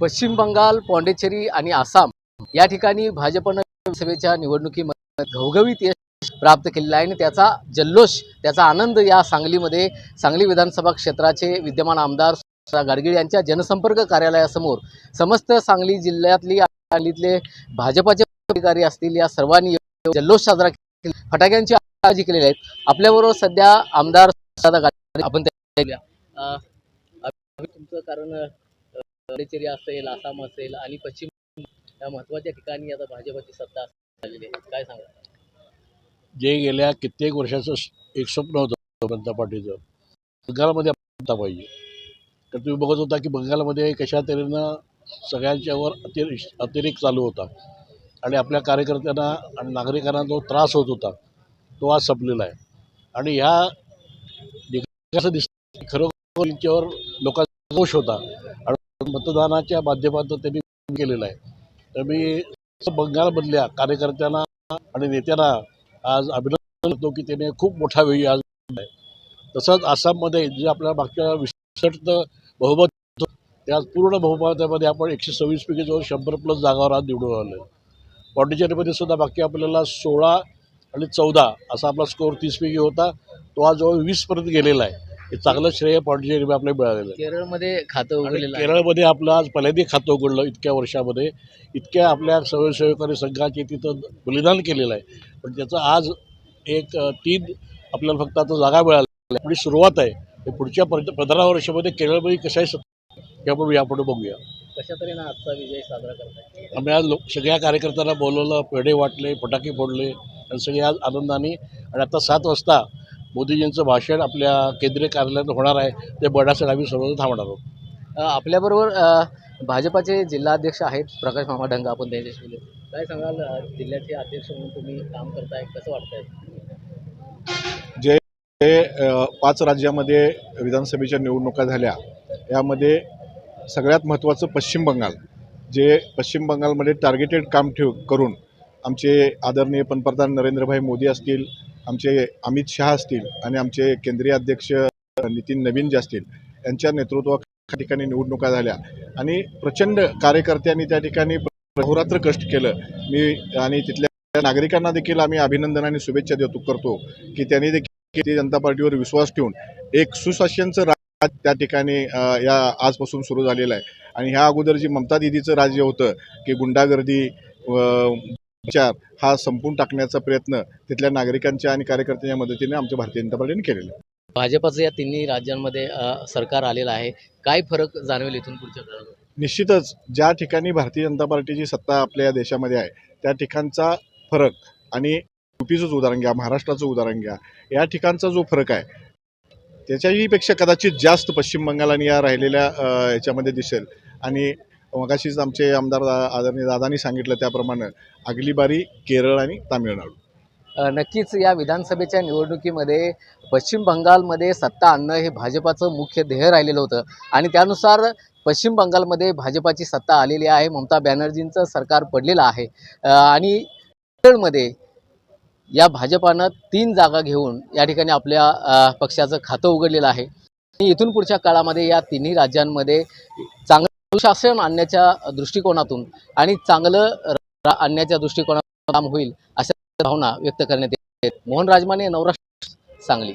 पश्चिम बंगाल, पॉंडिचेरी आणि आसाम या ठिकाणी भाजपनं विधानसभेच्या निवडणुकीमध्ये घवघवीत यश प्राप्त केलेला आहे आणि त्याचा जल्लोष, त्याचा आनंद या सांगलीमध्ये सांगली विधानसभा क्षेत्राचे विद्यमान आमदार गाडगीळ यांच्या जनसंपर्क कार्यालयासमोर समस्त सांगली जिल्ह्यातले भाजपाचे अधिकारी असतील या सर्वांनी जल्लोष साजरा केला, फटाक्यांची आतषबाजी केलेली आहेत। आपल्याबरोबर सध्या आमदार आपण तुमचं कारण पॉंडिचेरी असेल, आसाम असेल आणि पश्चिम या महत्त्वाच्या ठिकाणी आता भाजपची सत्ता झालेली आहे, काय सांगा? जे गेल्या कित्येक वर्षाचं एक स्वप्न होतं जनता पार्टीचं, बंगालमध्ये आता पाहिजे। तर तुम्ही बघत होता की बंगालमध्ये कशा तऱ्हेनं सगळ्यांच्यावर अतिरेक चालू होता आणि आपल्या कार्यकर्त्यांना आणि नागरिकांना जो त्रास होत होता तो आज संपलेला आहे। आणि ह्या असं दिसतं खरोखर त्यांच्यावर लोकांचा रोष होता आणि मतदानाच्या माध्यमातून त्यांनी केलेलं आहे। तर मी बंगालमधल्या कार्यकर्त्यांना आणि नेत्यांना आज अभिनंदन करतो की त्याने खूप मोठा वेळी आज आहे। तसंच आसाममध्ये जे आपल्याला मागच्या 20% बहुमत होतं त्या पूर्ण बहुमतामध्ये आपण 126 पैकी जवळ 100+ जागावर आज निवडून आलो आहे। पॉंडिचेरीमध्ये सुद्धा बाकी आपल्याला 16 आणि 14 असा आपला स्कोअर 30 पैकी होता, तो आज जवळ 20पर्यंत गेलेला आहे। हे चांगलं श्रेय पॉंडिचेरीमध्ये आपल्याला मिळालेलं आहे। केरळमध्ये खातं उघडलेलं आहे, केरळमध्ये आपलं आज पहिल्यांदा खातं उघडलं इतक्या वर्षामध्ये, इतक्या आपल्या स्वयंसेवकांनी संघाचे तिथं बलिदान केलेलं आहे। पण त्याचं आज एक 3 आपल्याला फक्त आता जागा मिळाल्या, आपली सुरुवात आहे। पुढच्या 15 वर्षामध्ये केरळमध्ये कशाही यापुढे बघूया कशा तऱ्हेनं आजचा विजय साजरा करताय? आम्ही आज सगळ्या कार्यकर्त्यांना बोलवलं, पेढे वाटले, फटाके फोडले आणि सगळे आज आनंदाने। आणि आता 7 वाजता मोदीजींचं भाषण आपल्या केंद्रीय कार्यालयात होणार आहे, ते बघण्यासाठी आम्ही सर्वजण थांबणार आहोत। आपल्याबरोबर भाजपाचे जिल्हाध्यक्ष आहेत प्रकाश मामा ढंग, आपण त्यांच्याशी बोलू। काय सांगाल, जिल्ह्याचे अध्यक्ष म्हणून तुम्ही काम करताय, कसं वाटतंय? जे 5 राज्यामध्ये विधानसभेच्या निवडणुका झाल्या, यामध्ये सगळ्यात महत्त्वाचं पश्चिम बंगाल, जे पश्चिम बंगालमध्ये टार्गेटेड काम करून आमचे आदरणीय पंतप्रधान नरेंद्रभाई मोदी असतील, आमचे अमित शहा असतील आणि आमचे केंद्रीय अध्यक्ष नितीन नवीन जे असतील, यांच्या नेतृत्वाखाली ठिकाणी निवडणुका झाल्या आणि प्रचंड कार्यकर्त्यांनी त्या ठिकाणी अहोरात्र कष्ट केलं। मी आणि तिथल्या नागरिकांना देखील आम्ही अभिनंदन आणि शुभेच्छा करतो की त्यांनी देखील भारतीय जनता पार्टीवर विश्वास ठेवून एक सुशासनचं राज्य त्या ठिकाणी या आजपासून सुरू झालेलं आहे। आणि ह्या अगोदर जी ममता दीदीचं राज्य होतं की गुंडागर्दी विचार हा संपून टाकण्याचा प्रयत्न तिथल्या नागरिकांच्या आणि कार्यकर्त्यांच्या मदतीने आमच्या भारतीय जनता पार्टीने केलेला आहे। भाजपचं या तिन्ही राज्यांमध्ये सरकार आलेलं आहे, काय फरक जाणवेल इथून पुढच्या काळात? निश्चितच ज्या ठिकाणी भारतीय जनता पार्टीची सत्ता आपल्या देशामध्ये आहे त्या ठिकाणचा फरक आणि यूपीचंच उदाहरण घ्या, महाराष्ट्राचं उदाहरण घ्या, या ठिकाणचा जो फरक आहे त्याच्याहीपेक्षा कदाचित जास्त पश्चिम बंगाल आणि या राहिलेल्या याच्यामध्ये दिसेल। आणि मगाशीच आमचे आमदार आदरणीय दादांनी सांगितलं त्याप्रमाणे अगली बारी केरळ आणि तामिळनाडू। नक्कीच या विधानसभेच्या निवडणुकीमध्ये पश्चिम बंगालमध्ये सत्ता आणणं हे भाजपाचं मुख्य ध्येय राहिलेलं होतं आणि त्यानुसार पश्चिम बंगालमध्ये भाजपाची सत्ता आलेली आहे, ममता बॅनर्जींचं सरकार पडलेलं आहे आणि केरळमध्ये या भाजपानं 3 जागा घेऊन या ठिकाणी आपल्या पक्षाचं खातं उघडलेलं आहे। इथून पुढच्या काळामध्ये या तिन्ही राज्यांमध्ये चांगलं सुशासन आणण्याच्या दृष्टिकोनातून आणि चांगलं आणण्याच्या दृष्टिकोनातून काम होईल अशा भावना व्यक्त करण्यात येत। मोहन राजमाने, नवराष्ट्र, सांगली।